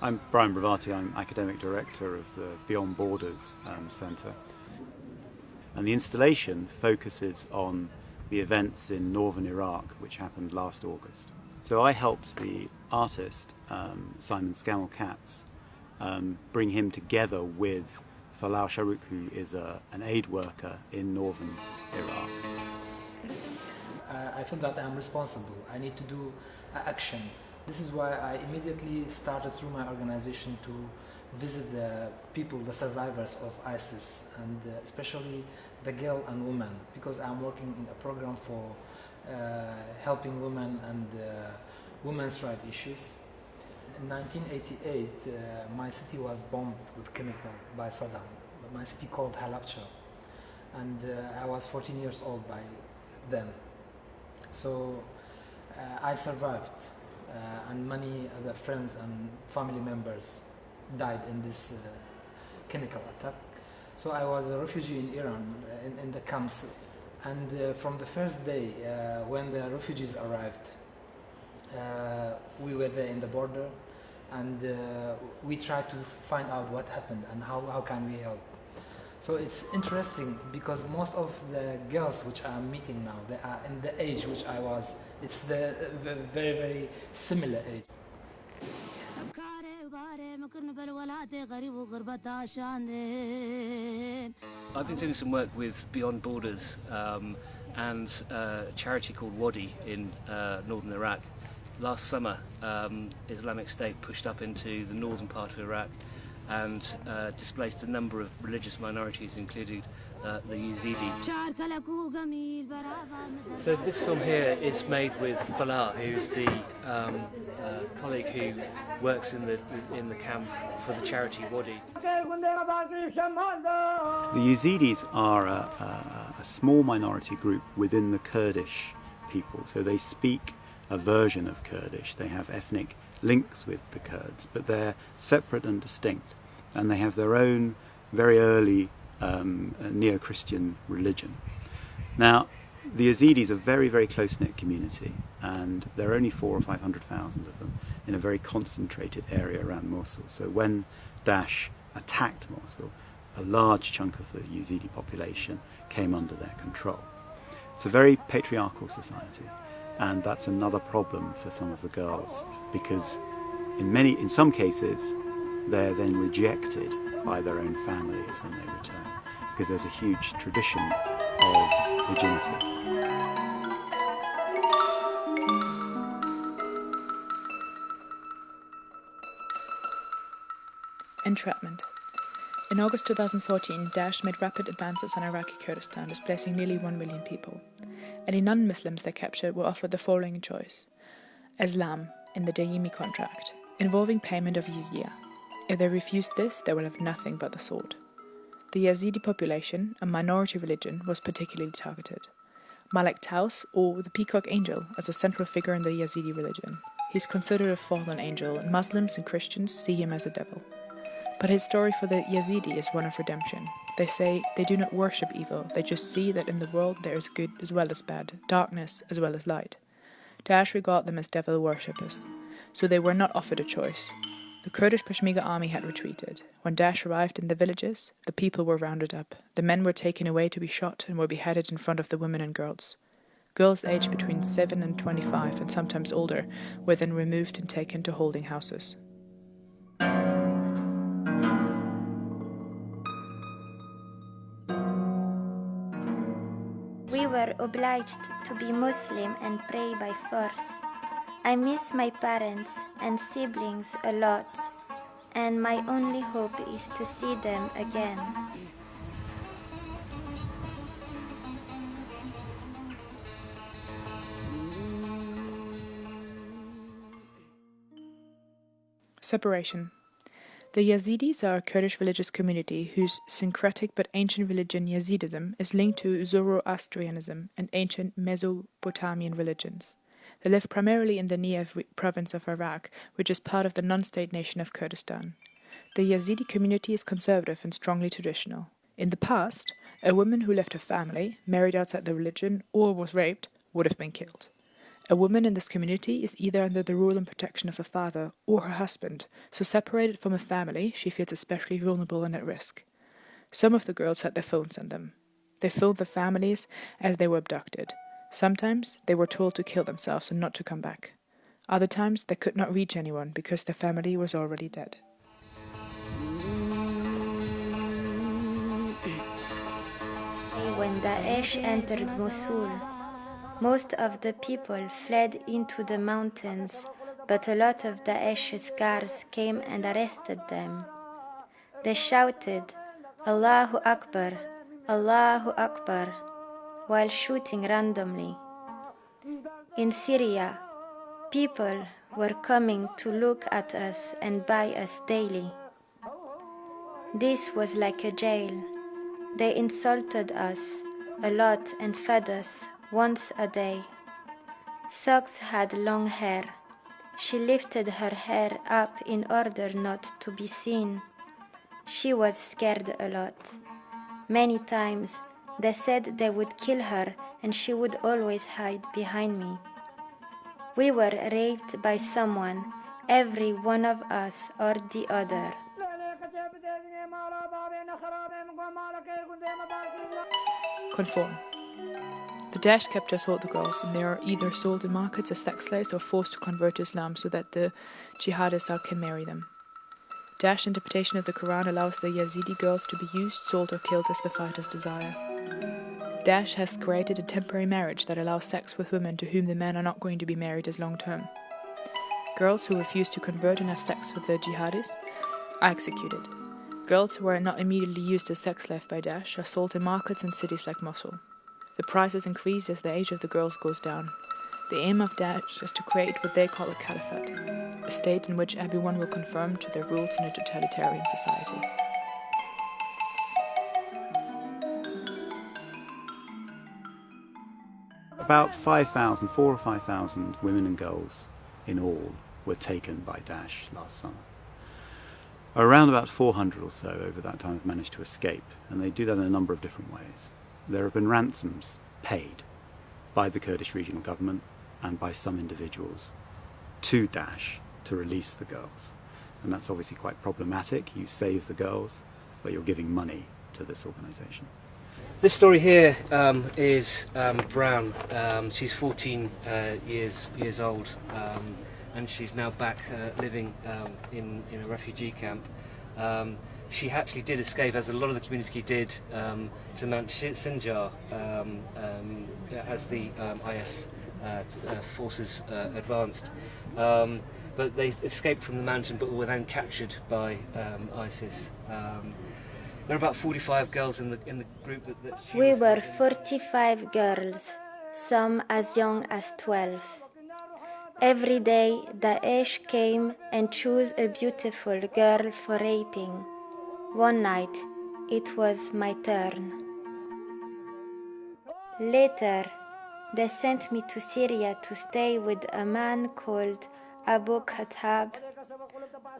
I'm Brian Bravati, I'm Academic Director of the Beyond Borders Centre. And the installation focuses on the events in northern Iraq which happened last August. So I helped the artist, Simon Scammell-Katz, bring him together with Falah, who is an aid worker in northern Iraq. I feel that I'm responsible. I need to do action. This is why I immediately started through my organization to visit the people, the survivors of ISIS, and especially the girl and women, because I'm working in a program for helping women and women's rights issues. In 1988, my city was bombed with chemical by Saddam. My city called Halabja, and I was 14 years old by then. So I survived. And many other friends and family members died in this chemical attack. So I was a refugee in Iran, in the camps. And from the first day when the refugees arrived, we were there in the border, and we tried to find out what happened and how can we help. So it's interesting because most of the girls which I'm meeting now, they are in the age which I was. It's the very, very similar age. I've been doing some work with Beyond Borders and a charity called Wadi in northern Iraq. Last summer, Islamic State pushed up into the northern part of Iraq and displaced a number of religious minorities, including the Yazidi. So this film here is made with Falah, who's the colleague who works in the camp for the charity Wadi. The Yazidis are a small minority group within the Kurdish people, so they speak a version of Kurdish. They have ethnic links with the Kurds, but they're separate and distinct, and they have their own very early neo-Christian religion. Now, the Yazidis are a very, very close-knit community, and there are only 400,000 or 500,000 of them in a very concentrated area around Mosul. So when Daesh attacked Mosul, a large chunk of the Yazidi population came under their control. It's a very patriarchal society, and that's another problem for some of the girls, because in some cases they're then rejected by their own families when they return, because there's a huge tradition of virginity. Entrapment. In August 2014, Daesh made rapid advances on Iraqi Kurdistan, displacing nearly 1 million people. Any non-Muslims they captured were offered the following choice: Islam in the Daimi contract, involving payment of jizya. If they refused this, they will have nothing but the sword. The Yazidi population, a minority religion, was particularly targeted. Malik Taus, or the Peacock Angel, is a central figure in the Yazidi religion. He's considered a fallen angel, and Muslims and Christians see him as a devil. But his story for the Yazidi is one of redemption. They say they do not worship evil, they just see that in the world there is good as well as bad, darkness as well as light. Daesh regard them as devil worshippers, so they were not offered a choice. The Kurdish Peshmerga army had retreated. When Daesh arrived in the villages, the people were rounded up. The men were taken away to be shot and were beheaded in front of the women and girls. Girls aged between 7 and 25, and sometimes older, were then removed and taken to holding houses. were obliged to be Muslim and pray by force. I miss my parents and siblings a lot, and my only hope is to see them again. Separation. The Yazidis are a Kurdish religious community whose syncretic but ancient religion Yazidism is linked to Zoroastrianism and ancient Mesopotamian religions. They live primarily in the Negev province of Iraq, which is part of the non-state nation of Kurdistan. The Yazidi community is conservative and strongly traditional. In the past, a woman who left her family, married outside the religion, or was raped would have been killed. A woman in this community is either under the rule and protection of her father or her husband, so separated from her family, she feels especially vulnerable and at risk. Some of the girls had their phones on them. They filmed their families as they were abducted. Sometimes they were told to kill themselves and not to come back. Other times they could not reach anyone because their family was already dead. When Daesh entered Mosul, most of the people fled into the mountains, but a lot of Daesh's guards came and arrested them. They shouted, "Allahu Akbar, Allahu Akbar," while shooting randomly. In Syria, people were coming to look at us and buy us daily. This was like a jail. They insulted us a lot and fed us once a day. Socks had long hair. She lifted her hair up in order not to be seen. She was scared a lot. Many times they said they would kill her and she would always hide behind me. We were raped by someone, every one of us or the other. Conform. The Daesh captors hold the girls, and they are either sold in markets as sex slaves or forced to convert to Islam so that the jihadists can marry them. Daesh interpretation of the Quran allows the Yazidi girls to be used, sold, or killed as the fighters desire. Daesh has created a temporary marriage that allows sex with women to whom the men are not going to be married as long-term. Girls who refuse to convert and have sex with the jihadists are executed. Girls who are not immediately used as sex slaves by Daesh are sold in markets in cities like Mosul. The prices increase as the age of the girls goes down. The aim of Daesh is to create what they call a caliphate, a state in which everyone will conform to their rules in a totalitarian society. About 4,000 or 5,000 women and girls in all were taken by Daesh last summer. Around about 400 or so over that time have managed to escape, and they do that in a number of different ways. There have been ransoms paid by the Kurdish regional government and by some individuals to Daesh to release the girls. And that's obviously quite problematic. You save the girls, but you're giving money to this organisation. This story here is Brown. She's 14 years old, and she's now back living in a refugee camp. She actually did escape, as a lot of the community did, to Mount Sinjar as the IS forces advanced. But they escaped from the mountain, but were then captured by ISIS. There are about 45 girls in the group that she We were 45 girls, some as young as 12. Every day, Daesh came and chose a beautiful girl for raping. One night, it was my turn. Later, they sent me to Syria to stay with a man called Abu Khattab.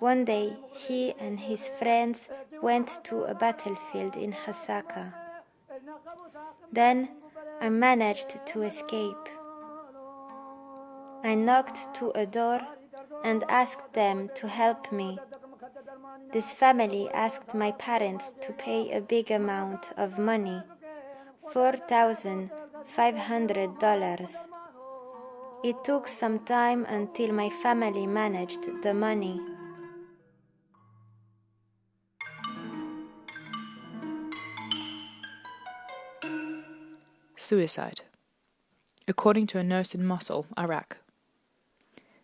One day, he and his friends went to a battlefield in Hasaka. Then, I managed to escape. I knocked to a door and asked them to help me. This family asked my parents to pay a big amount of money, $4,500. It took some time until my family managed the money. Suicide. according to a nurse in Mosul, Iraq.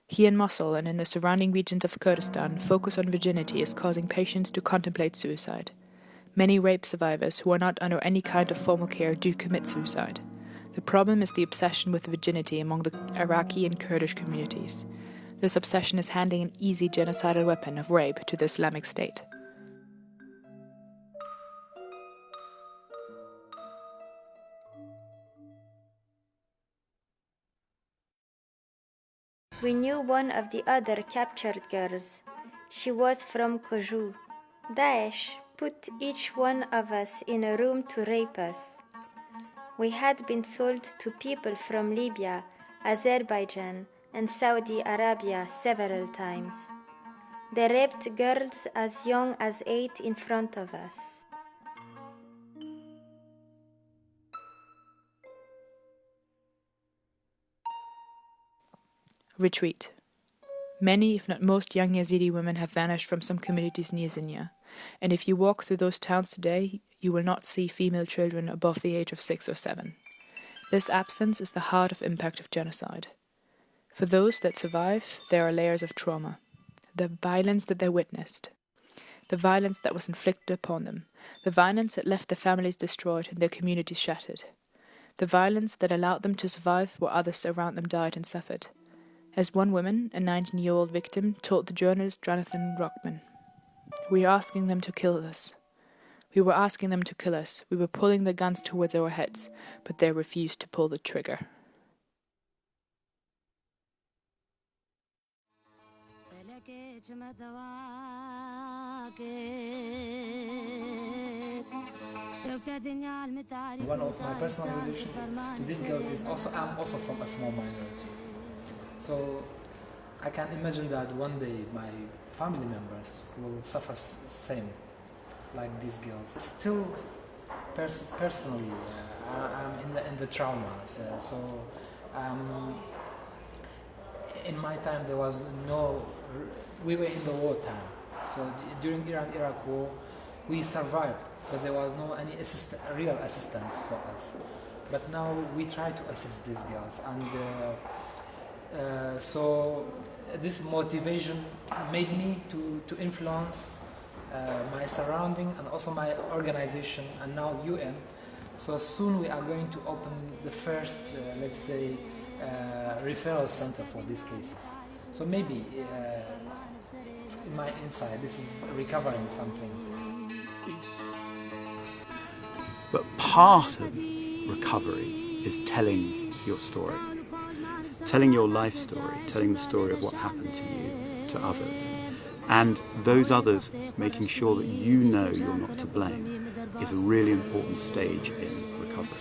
He in Mosul and in the surrounding regions of Kurdistan focus on virginity as causing patients to contemplate suicide. Many rape survivors who are not under any kind of formal care do commit suicide. The problem is the obsession with virginity among the Iraqi and Kurdish communities. This obsession is handing an easy genocidal weapon of rape to the Islamic State. We knew one of the other captured girls. She was from Koju. Daesh put each one of us in a room to rape us. We had been sold to people from Libya, Azerbaijan, and Saudi Arabia several times. They raped girls as young as 8 in front of us. Retreat. Many, if not most, young Yazidi women have vanished from some communities near Zinya, and if you walk through those towns today, you will not see female children above the age of 6 or 7. This absence is the heart of impact of genocide. For those that survive, there are layers of trauma. The violence that they witnessed, the violence that was inflicted upon them, the violence that left their families destroyed and their communities shattered, the violence that allowed them to survive while others around them died and suffered. As one woman, a 19-year-old victim, told the journalist Jonathan Rockman, "We are asking them to kill us. We were asking them to kill us. We were pulling the guns towards our heads, but they refused to pull the trigger." One of my personal relations to these girls is I'm also from a small minority. So I can imagine that one day my family members will suffer same like these girls. Still, personally, I'm in the trauma. So in my time there was we were in the war time. So during Iran-Iraq war, we survived, but there was no any real assistance for us. But now we try to assist these girls, and so this motivation made me to influence my surrounding and also my organization and now UN. So soon we are going to open the first, let's say, referral center for these cases. So maybe in my inside this is recovering something. But part of recovery is telling your story. Telling your life story, telling the story of what happened to you, to others. And those others making sure that you know you're not to blame is a really important stage in recovery.